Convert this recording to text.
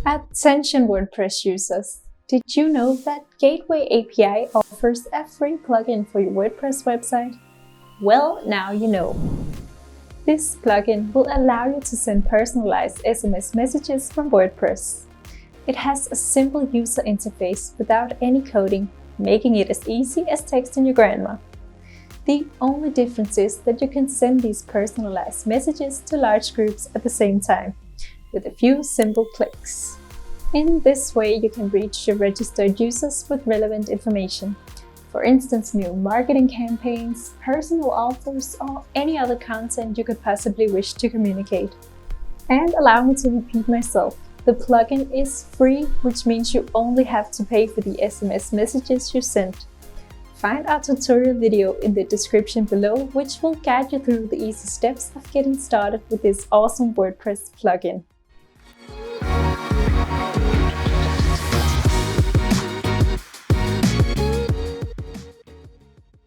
Attention WordPress users! Did you know that GatewayAPI offers a free plugin for your WordPress website? Well, now you know. This plugin will allow you to send personalized SMS messages from WordPress. It has a simple user interface without any coding, making it as easy as texting your grandma. The only difference is that you can send these personalized messages to large groups at the same time, with a few simple clicks. In this way, you can reach your registered users with relevant information. For instance, new marketing campaigns, personal offers, or any other content you could possibly wish to communicate. And allow me to repeat myself. The plugin is free, which means you only have to pay for the SMS messages you send. Find our tutorial video in the description below, which will guide you through the easy steps of getting started with this awesome WordPress plugin.